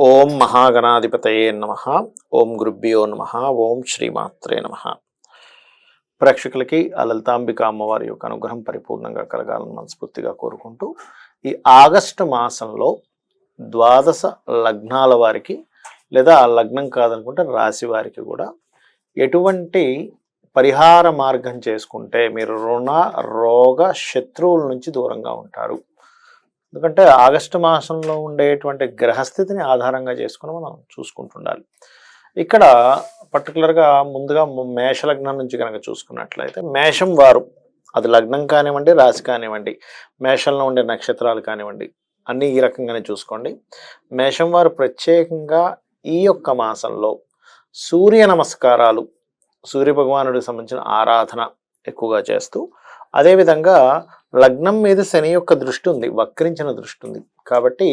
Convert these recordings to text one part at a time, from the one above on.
ఓం మహాగణాధిపతయే నమ. ఓం గురుభ్యో నమ. ఓం శ్రీమాత్రే నమ. ప్రేక్షకులకి ఆ లలితాంబిక అమ్మవారి యొక్క అనుగ్రహం పరిపూర్ణంగా కలగాలని మనస్ఫూర్తిగా కోరుకుంటూ, ఈ ఆగస్టు మాసంలో ద్వాదశ లగ్నాల వారికి లేదా ఆ లగ్నం కాదనుకుంటే రాశి వారికి కూడా ఎటువంటి పరిహార మార్గం చేసుకుంటే మీరు రుణ రోగ శత్రువుల నుంచి దూరంగా ఉంటారు? ఎందుకంటే ఆగస్టు మాసంలో ఉండేటువంటి గ్రహస్థితిని ఆధారంగా చేసుకుని మనం చూసుకుంటుండాలి. ఇక్కడ పర్టికులర్గా ముందుగా మేషలగ్నం నుంచి కనుక చూసుకున్నట్లయితే, మేషం వారు, అది లగ్నం కానివ్వండి, రాశి కానివ్వండి, మేషంలో ఉండే నక్షత్రాలు కానివ్వండి, అన్నీ ఈ రకంగానే చూసుకోండి. మేషం వారు ప్రత్యేకంగా ఈ యొక్క మాసంలో సూర్య నమస్కారాలు, సూర్య భగవానుడికి సంబంధించిన ఆరాధన ఎక్కువగా చేస్తూ, అదేవిధంగా లగ్నం మీద శని యొక్క దృష్టి ఉంది, వక్రించిన దృష్టి ఉంది కాబట్టి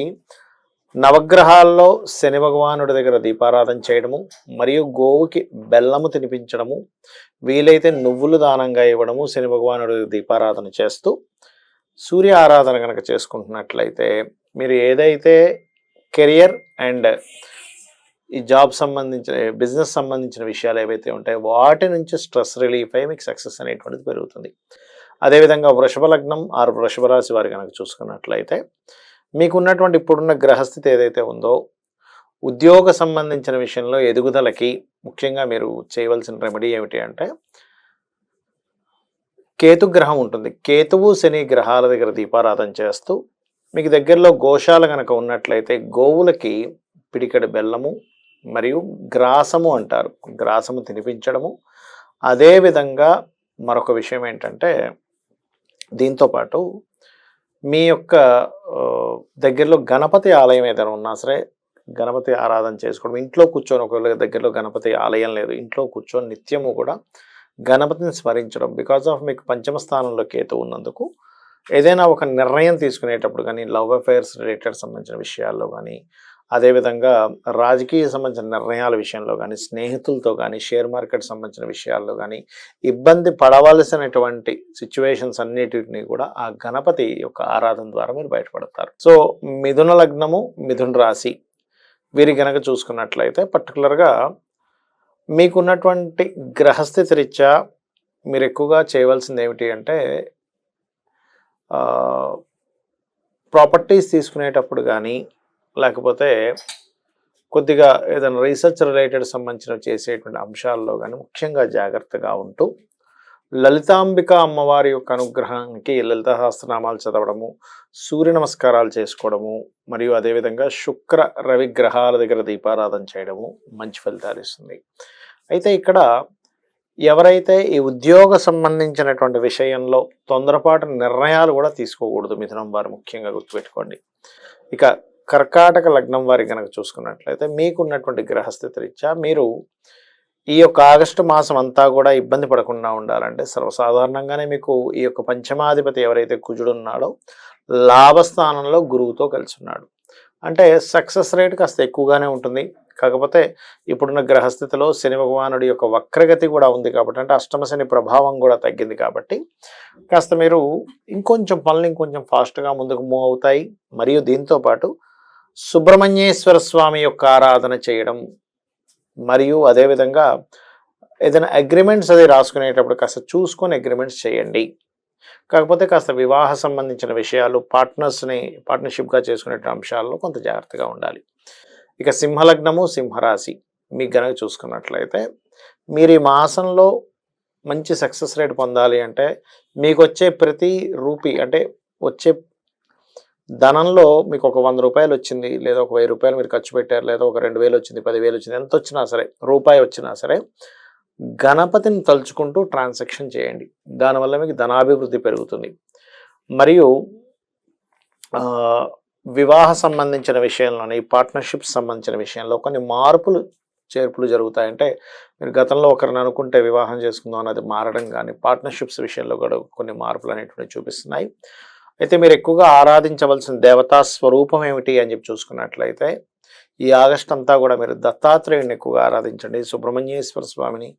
నవగ్రహాల్లో శని భగవానుడి దగ్గర దీపారాధన చేయడము, మరియు గోవుకి బెల్లము తినిపించడము, వీలైతే నువ్వులు దానంగా ఇవ్వడము, శని భగవానుడి దీపారాధన చేస్తూ సూర్య ఆరాధన కనుక చేసుకుంటున్నట్లయితే మీరు ఏదైతే కెరియర్ అండ్ ఈ జాబ్ సంబంధించిన, బిజినెస్ సంబంధించిన విషయాలు ఏవైతే ఉంటాయో వాటి నుంచి స్ట్రెస్ రిలీఫ్ అయ్యి మీకు సక్సెస్ అనేటువంటిది పెరుగుతుంది. అదేవిధంగా వృషభ లగ్నం ఆరు వృషభ రాశి వారి కనుక చూసుకున్నట్లయితే, మీకున్నటువంటి ఇప్పుడున్న గ్రహస్థితి ఏదైతే ఉందో ఉద్యోగ సంబంధించిన విషయంలో ఎదుగుదలకి ముఖ్యంగా మీరు చేయవలసిన రెమెడీ ఏమిటి అంటే, కేతుగ్రహం ఉంటుంది, కేతువు శని గ్రహాల దగ్గర దీపారాధన చేస్తూ, మీకు దగ్గరలో గోశాల కనుక ఉన్నట్లయితే గోవులకి పిడికెడు బెల్లము మరియు గ్రాసము అంటారు, గ్రాసము తినిపించడము. అదేవిధంగా మరొక విషయం ఏంటంటే, దీంతోపాటు మీ యొక్క దగ్గరలో గణపతి ఆలయం ఏదైనా ఉన్నా సరే గణపతి ఆరాధన చేసుకోవడం, ఇంట్లో కూర్చొని, ఒకవేళ దగ్గరలో గణపతి ఆలయం లేదు, ఇంట్లో కూర్చొని నిత్యము కూడా గణపతిని స్మరించడం. బికాజ్ ఆఫ్ మీకు పంచమ స్థానంలో కేతు ఉన్నందుకు ఏదైనా ఒక నిర్ణయం తీసుకునేటప్పుడు కానీ, లవ్ అఫైర్స్ రిలేటెడ్ సంబంధించిన విషయాల్లో కానీ, అదేవిధంగా రాజకీయ సంబంధించిన నిర్ణయాల విషయంలో కానీ, స్నేహితులతో కానీ, షేర్ మార్కెట్ సంబంధించిన విషయాల్లో కానీ ఇబ్బంది పడవలసినటువంటి సిచ్యువేషన్స్ అన్నిటిని కూడా ఆ గణపతి యొక్క ఆరాధన ద్వారా మీరు బయటపడతారు. సో మిథున లగ్నము, మిథున రాశి వీరి గనక చూసుకున్నట్లయితే, పర్టికులర్గా మీకున్నటువంటి గ్రహస్థితి రీత్యా మీరు ఎక్కువగా చేయవలసింది ఏమిటి అంటే, ప్రాపర్టీస్ తీసుకునేటప్పుడు కానీ, లేకపోతే కొద్దిగా ఏదైనా రీసెర్చ్ రిలేటెడ్ సంబంధించిన చేసేటువంటి అంశాల్లో కానీ ముఖ్యంగా జాగ్రత్తగా ఉంటూ, లలితాంబిక అమ్మవారి యొక్క అనుగ్రహానికి లలిత సహస్రనామాలు చదవడము, సూర్య నమస్కారాలు చేసుకోవడము, మరియు అదేవిధంగా శుక్ర రవి గ్రహాల దగ్గర దీపారాధన చేయడము మంచి ఫలితాలు ఇస్తుంది. అయితే ఇక్కడ ఎవరైతే ఈ ఉద్యోగ సంబంధించినటువంటి విషయంలో తొందరపాటు నిర్ణయాలు కూడా తీసుకోకూడదు, మిథునం వారు ముఖ్యంగా గుర్తుపెట్టుకోండి. ఇక కర్కాటక లగ్నం వారి కనుక చూసుకున్నట్లయితే, మీకున్నటువంటి గ్రహస్థితి రీత్యా మీరు ఈ యొక్క ఆగస్టు మాసం అంతా కూడా ఇబ్బంది పడకుండా ఉండాలంటే, సర్వసాధారణంగానే మీకు ఈ యొక్క పంచమాధిపతి ఎవరైతే కుజుడు ఉన్నాడో లాభస్థానంలో గురువుతో కలిసి ఉన్నాడు, అంటే సక్సెస్ రేట్ కాస్త ఎక్కువగానే ఉంటుంది. కాకపోతే ఇప్పుడున్న గ్రహస్థితిలో శని భగవానుడి యొక్క వక్రగతి కూడా ఉంది కాబట్టి, అంటే అష్టమ శని ప్రభావం కూడా తగ్గింది కాబట్టి కాస్త మీరు ఇంకొంచెం పనులు ఇంకొంచెం ఫాస్ట్గా ముందుకు మూవ్ అవుతాయి. మరియు దీంతోపాటు సుబ్రహ్మణ్యేశ్వర స్వామి యొక్క ఆరాధన చేయడం, మరియు అదేవిధంగా ఏదైనా అగ్రిమెంట్స్ అది రాసుకునేటప్పుడు కాస్త చూసుకొని అగ్రిమెంట్స్ చేయండి. కాకపోతే కాస్త వివాహ సంబంధించిన విషయాలు, పార్ట్నర్షిప్గా చేసుకునే అంశాల్లో కొంత జాగ్రత్తగా ఉండాలి. ఇక సింహలగ్నము, సింహరాశి మీకు గనక చూసుకున్నట్లయితే, మీరు ఈ మాసంలో మంచి సక్సెస్ రేట్ పొందాలి అంటే, మీకు వచ్చే ప్రతి రూపీ, అంటే వచ్చే ధనంలో మీకు ఒక 100 రూపాయలు వచ్చింది, లేదా ఒక 1000 రూపాయలు మీరు ఖర్చు పెట్టారు, లేదా ఒక 2000 వచ్చింది, 10,000 వచ్చింది, ఎంత వచ్చినా సరే, రూపాయి వచ్చినా సరే గణపతిని తలుచుకుంటూ ట్రాన్సాక్షన్ చేయండి. దానివల్ల మీకు ధనాభివృద్ధి పెరుగుతుంది. మరియు వివాహ సంబంధించిన విషయంలోని, పార్ట్నర్షిప్స్ సంబంధించిన విషయంలో కొన్ని మార్పులు చేర్పులు జరుగుతాయంటే, మీరు గతంలో ఒకరిని అనుకుంటే వివాహం చేసుకుందాం అన్నది మారడం కానీ, పార్ట్నర్షిప్స్ విషయంలో కూడా కొన్ని మార్పులు అనేటువంటివి చూపిస్తున్నాయి. అయితే మీరు ఎక్కువగా ఆరాధించవలసిన దేవతా స్వరూపం ఏమిటి అని చెప్పి చూసుకున్నట్లయితే, ఈ ఆగస్ట్ అంతా కూడా మీరు దత్తాత్రేయుని ఎక్కువగా ఆరాధించండి, సుబ్రహ్మణ్యేశ్వర స్వామిని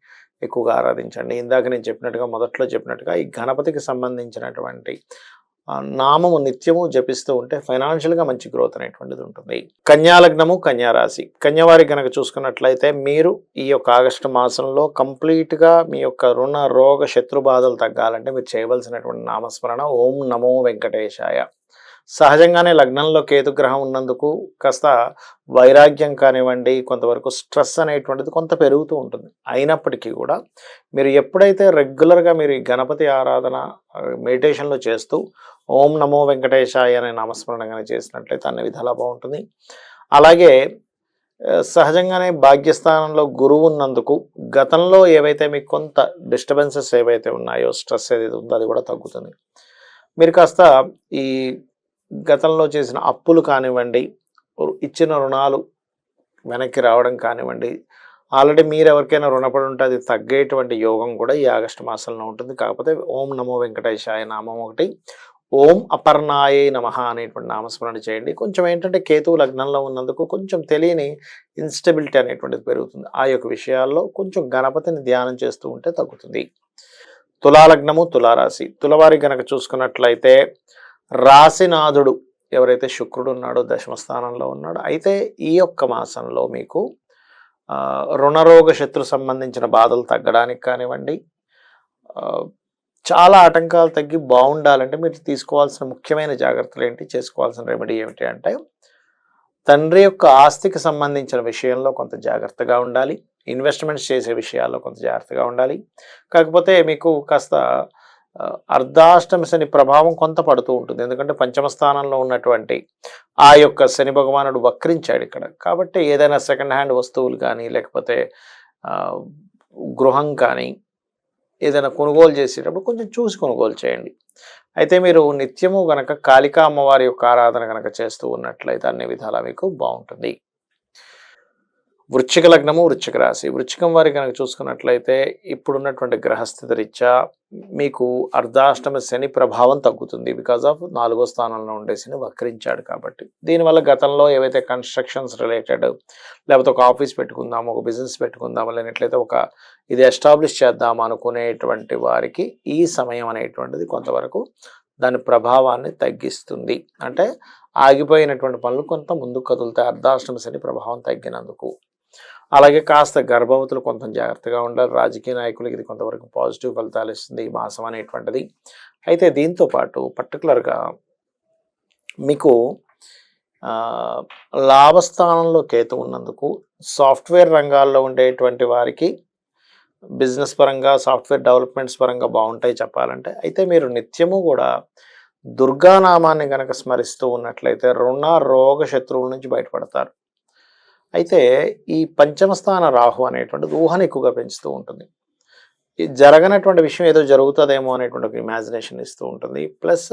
ఎక్కువగా ఆరాధించండి. ఇందాక నేను చెప్పినట్టుగా, మొదట్లో చెప్పినట్టుగా ఈ గణపతికి సంబంధించినటువంటి నామము నిత్యము జపిస్తూ ఉంటే ఫైనాన్షియల్గా మంచి గ్రోత్ అనేటువంటిది ఉంటుంది. కన్యా లగ్నము, కన్యా రాశి, కన్యవారికి కనుక చూసుకున్నట్లయితే మీరు ఈ యొక్క ఆగస్టు మాసంలో కంప్లీట్గా మీ యొక్క రుణ రోగ శత్రు బాధలు తగ్గాలంటే మీరు చేయవలసినటువంటి నామస్మరణ ఓం నమో వెంకటేశాయ. సహజంగానే లగ్నంలో కేతుగ్రహం ఉన్నందుకు కాస్త వైరాగ్యం కానివ్వండి, కొంతవరకు స్ట్రెస్ అనేటువంటిది కొంత పెరుగుతూ ఉంటుంది. అయినప్పటికీ కూడా మీరు ఎప్పుడైతే రెగ్యులర్గా మీరు ఈ గణపతి ఆరాధన మెడిటేషన్లో చేస్తూ ఓం నమో వెంకటేశాయ అనే నామస్మరణ కానీ చేసినట్లయితే అన్ని విధాలా బాగుంటుంది. అలాగే సహజంగానే భాగ్యస్థానంలో గురువు ఉన్నందుకు గతంలో ఏవైతే మీకు కొంత డిస్టర్బెన్సెస్ ఏవైతే ఉన్నాయో, స్ట్రెస్ ఏదైతే ఉందో అది కూడా తగ్గుతుంది. మీరు కాస్త ఈ గతంలో చేసిన అప్పులు కానివ్వండి, ఇచ్చిన రుణాలు వెనక్కి రావడం కానివ్వండి, ఆల్రెడీ మీరు ఎవరికైనా రుణపడి ఉంటే అది తగ్గేటువంటి యోగం కూడా ఈ ఆగస్టు మాసంలో ఉంటుంది. కాకపోతే ఓం నమో వెంకటేశాయ నామం ఒకటి, ఓం అపర్ణాయే నమః అనేటువంటి నామస్మరణ చేయండి. కొంచెం ఏంటంటే కేతువు లగ్నంలో ఉన్నందుకు కొంచెం తెలియని ఇన్స్టెబిలిటీ అనేటువంటిది పెరుగుతుంది. ఆ యొక్క విషయాల్లో కొంచెం గణపతిని ధ్యానం చేస్తూ ఉంటే తగ్గుతుంది. తులాలగ్నము, తులారాశి, తులవారి గనక చూసుకున్నట్లయితే రాశినాథుడు ఎవరైతే శుక్రుడు ఉన్నాడో దశమ స్థానంలో ఉన్నాడో. అయితే ఈ యొక్క మాసంలో మీకు రుణరోగ శత్రు సంబంధించిన బాధలు తగ్గడానికి కానివ్వండి, చాలా ఆటంకాలు తగ్గి బాగుండాలంటే మీరు తీసుకోవాల్సిన ముఖ్యమైన జాగ్రత్తలు ఏంటి, చేసుకోవాల్సిన రెమెడీ ఏమిటి అంటే తండ్రి యొక్క ఆస్తికి సంబంధించిన విషయంలో కొంత జాగ్రత్తగా ఉండాలి. ఇన్వెస్ట్మెంట్స్ చేసే విషయాల్లో కొంత జాగ్రత్తగా ఉండాలి. కాకపోతే మీకు కాస్త అర్ధాష్టమ శని ప్రభావం కొంత పడుతూ ఉంటుంది. ఎందుకంటే పంచమ స్థానంలో ఉన్నటువంటి ఆ యొక్క శని భగవానుడు వక్రించాడు ఇక్కడ. కాబట్టి ఏదైనా సెకండ్ హ్యాండ్ వస్తువులు కానీ, లేకపోతే గృహం కానీ ఏదైనా కొనుగోలు చేసేటప్పుడు కొంచెం చూసి కొనుగోలు చేయండి. అయితే మీరు నిత్యము గనక కాళికా అమ్మవారి యొక్క ఆరాధన కనుక చేస్తూ ఉన్నట్లయితే అన్ని విధాలా మీకు బాగుంటుంది. వృశ్చిక లగ్నము, వృశ్చిక రాశి, వృశ్చికం వారి కనుక చూసుకున్నట్లయితే ఇప్పుడున్నటువంటి గ్రహస్థితి రీత్యా మీకు అర్ధాష్టమ శని ప్రభావం తగ్గుతుంది. బికాజ్ ఆఫ్ 4వ స్థానంలో ఉండే శని వక్రించాడు కాబట్టి. దీనివల్ల గతంలో ఏవైతే కన్స్ట్రక్షన్స్ రిలేటెడ్, లేకపోతే ఒక ఆఫీస్ పెట్టుకుందాము, ఒక బిజినెస్ పెట్టుకుందాము, లేనట్లయితే ఒక ఇది ఎస్టాబ్లిష్ చేద్దాం అనుకునేటువంటి వారికి ఈ సమయం అనేటువంటిది కొంతవరకు దాని ప్రభావాన్ని తగ్గిస్తుంది. అంటే ఆగిపోయినటువంటి పనులు కొంత ముందుకు కదులుతాయి అర్ధాష్టమ శని ప్రభావం తగ్గినందుకు. అలాగే కాస్త గర్భవతులు కొంత జాగ్రత్తగా ఉండాలి. రాజకీయ నాయకులకి ఇది కొంతవరకు పాజిటివ్ ఫలితాలు ఇస్తుంది ఈ మాసం అనేటువంటిది. అయితే దీంతో పాటు పర్టికులర్గా మీకు లాభస్థానంలో కేతు ఉన్నందుకు సాఫ్ట్వేర్ రంగాల్లో ఉండేటువంటి వారికి బిజినెస్ పరంగా, సాఫ్ట్వేర్ డెవలప్మెంట్స్ పరంగా బాగుంటాయి చెప్పాలంటే. అయితే మీరు నిత్యము కూడా దుర్గానామాన్ని కనుక స్మరిస్తూ ఉన్నట్లయితే రుణ రోగ శత్రువుల నుంచి బయటపడతారు. అయితే ఈ పంచమ స్థాన రాహు అనేటువంటిది ఊహను ఎక్కువగా పెంచుతూ ఉంటుంది. ఈ జరగనటువంటి విషయం ఏదో జరుగుతుందేమో అనేటువంటి ఒక ఇమాజినేషన్ ఇస్తూ ఉంటుంది. ప్లస్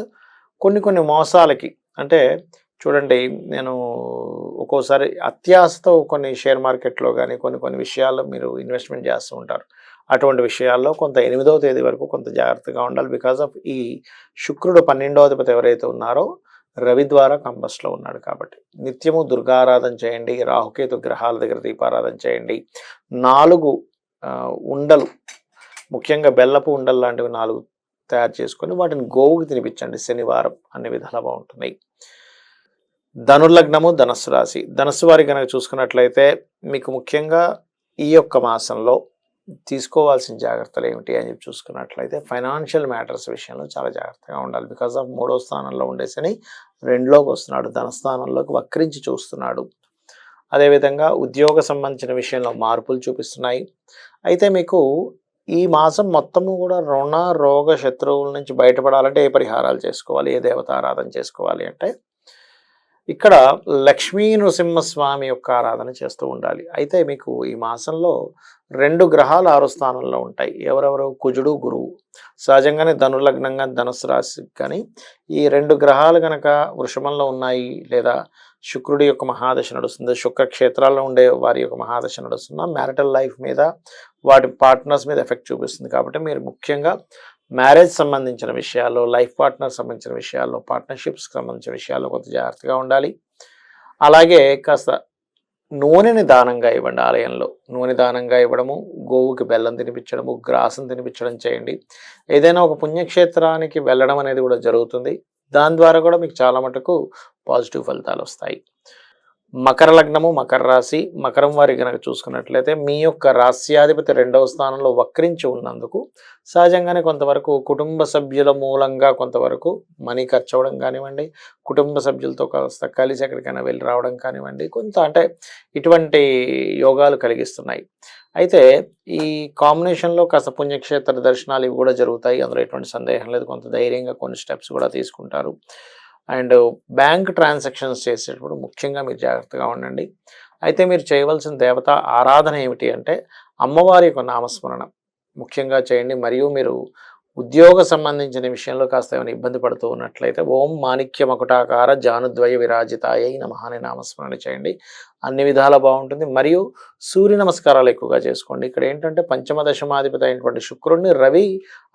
కొన్ని మోసాలకి, అంటే చూడండి, నేను ఒక్కోసారి అత్యాశతో కొన్ని షేర్ మార్కెట్లో కానీ కొన్ని విషయాల్లో మీరు ఇన్వెస్ట్మెంట్ చేస్తూ ఉంటారు. అటువంటి విషయాల్లో కొంత 8వ తేదీ వరకు కొంత జాగ్రత్తగా ఉండాలి. బికాజ్ ఆఫ్ ఈ శుక్రుడు 12వ అధిపతి ఎవరైతే ఉన్నారో రవి ద్వారా కంబస్లో ఉన్నాడు కాబట్టి నిత్యము దుర్గారాధన చేయండి. రాహుకేతు గ్రహాల దగ్గర దీపారాధన చేయండి. 4 ఉండలు, ముఖ్యంగా బెల్లపు ఉండలు లాంటివి 4 తయారు చేసుకొని వాటిని గోవుకి తినిపించండి శనివారం. అన్ని విధాలా బాగుంటున్నాయి. ధనుర్లగ్నము, ధనస్సు రాశి, ధనస్సు వారి కనుక చూసుకున్నట్లయితే మీకు ముఖ్యంగా ఈ యొక్క మాసంలో తీసుకోవాల్సిన జాగ్రత్తలు ఏమిటి అని చెప్పి చూసుకున్నట్లయితే ఫైనాన్షియల్ మ్యాటర్స్ విషయంలో చాలా జాగ్రత్తగా ఉండాలి. బికాజ్ ఆఫ్ 3వ స్థానంలో ఉండేసని 2లోకి వస్తున్నాడు, ధనస్థానంలోకి వక్రించి చూస్తున్నాడు. అదేవిధంగా ఉద్యోగ సంబంధించిన విషయంలో మార్పులు చూపిస్తున్నాయి. అయితే మీకు ఈ మాసం మొత్తము కూడా రుణ రోగ శత్రువుల నుంచి బయటపడాలంటే ఏ పరిహారాలు చేసుకోవాలి, ఏ దేవత ఆరాధన చేసుకోవాలి అంటే ఇక్కడ లక్ష్మీ నృసింహస్వామి యొక్క ఆరాధన చేస్తూ ఉండాలి. అయితే మీకు ఈ మాసంలో 2 గ్రహాలు 6వ స్థానంలో ఉంటాయి. ఎవరెవరు? కుజుడు, గురువు. సహజంగానే ధనుర్లగ్నంగా ధనుస్సు రాశి కానీ ఈ 2 గ్రహాలు కనుక వృషభంలో ఉన్నాయి, లేదా శుక్రుడి యొక్క మహాదశ నడుస్తుంది, శుక్ర క్షేత్రాల్లో ఉండే వారి యొక్క మహాదశ నడుస్తున్న మ్యారిటల్ లైఫ్ మీద, వాటి పార్ట్నర్స్ మీద ఎఫెక్ట్ చూపిస్తుంది. కాబట్టి మీరు ముఖ్యంగా మ్యారేజ్ సంబంధించిన విషయాల్లో, లైఫ్ పార్ట్నర్ సంబంధించిన విషయాల్లో, పార్ట్నర్షిప్స్కి సంబంధించిన విషయాల్లో కొంత జాగ్రత్తగా ఉండాలి. అలాగే కాస్త నూనెని దానంగా ఇవ్వండి. ఆలయంలో నూనె దానంగా ఇవ్వడము, గోవుకి బెల్లం తినిపించడము, గ్రాసం తినిపించడం చేయండి. ఏదైనా ఒక పుణ్యక్షేత్రానికి వెళ్ళడం అనేది కూడా జరుగుతుంది. దాని ద్వారా కూడా మీకు చాలా మటుకు పాజిటివ్ ఫలితాలు వస్తాయి. మకర లగ్నము, మకర రాశి, మకరం వారి కనుక చూసుకున్నట్లయితే మీ యొక్క రాస్యాధిపతి 2వ స్థానంలో వక్రించి ఉన్నందుకు సహజంగానే కొంతవరకు కుటుంబ సభ్యుల మూలంగా కొంతవరకు మనీ ఖర్చు అవ్వడం కానివ్వండి, కుటుంబ సభ్యులతో కాస్త కలిసి ఎక్కడికైనా వెళ్ళి రావడం కానివ్వండి, కొంత అంటే ఇటువంటి యోగాలు కలిగిస్తున్నాయి. అయితే ఈ కాంబినేషన్లో కాస్త పుణ్యక్షేత్ర దర్శనాలు ఇవి కూడా జరుగుతాయి, అందులో ఎటువంటి సందేహం లేదు. కొంత ధైర్యంగా కొన్ని స్టెప్స్ కూడా తీసుకుంటారు. అండ్ బ్యాంక్ ట్రాన్సాక్షన్స్ చేసేటప్పుడు ముఖ్యంగా మీరు జాగ్రత్తగా ఉండండి. అయితే మీరు చేయవలసిన దేవత ఆరాధన ఏమిటి అంటే అమ్మవారి యొక్క నామస్మరణ ముఖ్యంగా చేయండి. మరియు మీరు ఉద్యోగ సంబంధించిన విషయంలో కాస్త ఏమైనా ఇబ్బంది పడుతూ ఉన్నట్లయితే ఓం మాణిక్య మకుటాకార జానుద్వయ విరాజితాయై నమః అనే నామస్మరణ చేయండి. అన్ని విధాలా బాగుంటుంది. మరియు సూర్య నమస్కారాలు ఎక్కువగా చేసుకోండి. ఇక్కడ ఏంటంటే పంచమ దశమాధిపతి అయినటువంటి శుక్రుడిని రవి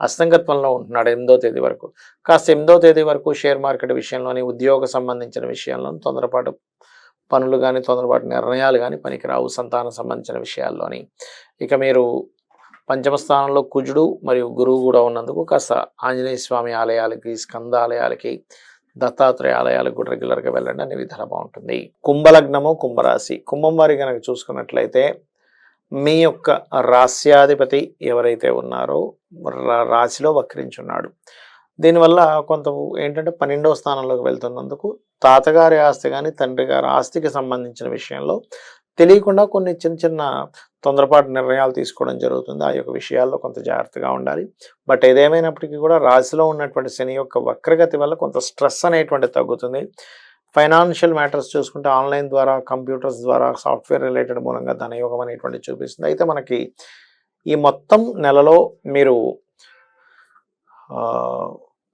అస్తంగత్వంలో ఉంటున్నాడు 8వ తేదీ వరకు. కాస్త 8వ తేదీ వరకు షేర్ మార్కెట్ విషయంలోని, ఉద్యోగ సంబంధించిన విషయంలోని తొందరపాటు పనులు కానీ, తొందరపాటు నిర్ణయాలు కానీ పనికిరావు. సంతానం సంబంధించిన విషయాల్లోని ఇక మీరు పంచమ స్థానంలో కుజుడు మరియు గురువు కూడా ఉన్నందుకు కాస్త ఆంజనేయ స్వామి ఆలయాలకి, స్కంద ఆలయాలకి, దత్తాత్రేయ ఆలయాలకు కూడా రెగ్యులర్గా వెళ్ళండి. అన్ని విధాలు బాగుంటుంది. కుంభలగ్నము, కుంభరాశి. కుంభం వారి కనుక చూసుకున్నట్లయితే మీ యొక్క రాస్యాధిపతి ఎవరైతే ఉన్నారో రాశిలో వక్రించున్నాడు. దీనివల్ల కొంత ఏంటంటే 12వ స్థానంలోకి వెళ్తున్నందుకు తాతగారి ఆస్తి కానీ, తండ్రి గారి ఆస్తికి సంబంధించిన విషయంలో తెలియకుండా కొన్ని చిన్న చిన్న తొందరపాటు నిర్ణయాలు తీసుకోవడం జరుగుతుంది. ఆ యొక్క విషయాల్లో కొంత జాగ్రత్తగా ఉండాలి. బట్ ఏదేమైనప్పటికీ కూడా రాశిలో ఉన్నటువంటి శని యొక్క వక్రగతి వల్ల కొంత స్ట్రెస్ అనేటువంటి తగ్గుతుంది. ఫైనాన్షియల్ మ్యాటర్స్ చూసుకుంటే ఆన్లైన్ ద్వారా, కంప్యూటర్స్ ద్వారా, సాఫ్ట్వేర్ రిలేటెడ్ మూలంగా ధనయోగం అనేటువంటి చూపిస్తుంది. అయితే మనకి ఈ మొత్తం నెలలో మీరు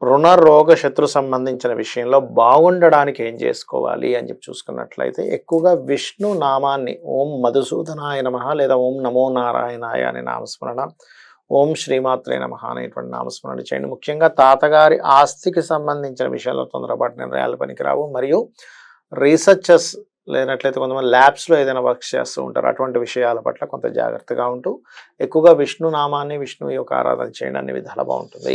రుణ రోగ శత్రు సంబంధించిన విషయంలో బాగుండడానికి ఏం చేసుకోవాలి అని చెప్పి చూసుకున్నట్లయితే ఎక్కువగా విష్ణు నామాన్ని ఓం మధుసూదనాయ నమః లేదా ఓం నమో నారాయణాయ అనే నామస్మరణ, ఓం శ్రీమాత్రే నమః అనేటువంటి నామస్మరణ చేయండి. ముఖ్యంగా తాతగారి ఆస్తికి సంబంధించిన విషయాల్లో తొందరపాటు నిర్ణయాలు పనికిరావు. మరియు రీసెర్చర్స్ లేనట్లయితే కొంతమంది ల్యాబ్స్లో ఏదైనా వర్క్ చేస్తూ ఉంటారు, అటువంటి విషయాల పట్ల కొంత జాగ్రత్తగా ఉంటూ ఎక్కువగా విష్ణు నామాన్ని, విష్ణు యొక్క ఆరాధన చేయండి. అన్ని విధాలు బాగుంటుంది.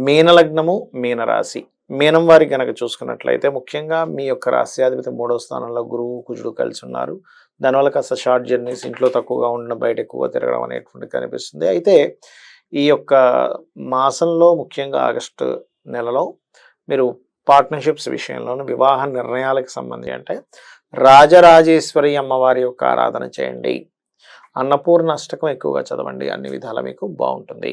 మీనలగ్నము, మీనరాశి. మీనం వారికి కనుక చూసుకున్నట్లయితే ముఖ్యంగా మీ యొక్క రాశ్యాధిపతి 3వ స్థానంలో గురువు, కుజుడు కలిసి ఉన్నారు. దానివల్ల కాస్త షార్ట్ జర్నీస్, ఇంట్లో తక్కువగా ఉండడం, బయట ఎక్కువగా తిరగడం అనేటువంటి కనిపిస్తుంది. అయితే ఈ యొక్క మాసంలో ముఖ్యంగా ఆగస్టు నెలలో మీరు పార్ట్నర్షిప్స్ విషయంలోనూ, వివాహ నిర్ణయాలకు సంబంధించి అంటే రాజరాజేశ్వరి అమ్మవారి యొక్క ఆరాధన చేయండి. అన్నపూర్ణ అష్టకం ఎక్కువగా చదవండి. అన్ని విధాలా మీకు బాగుంటుంది.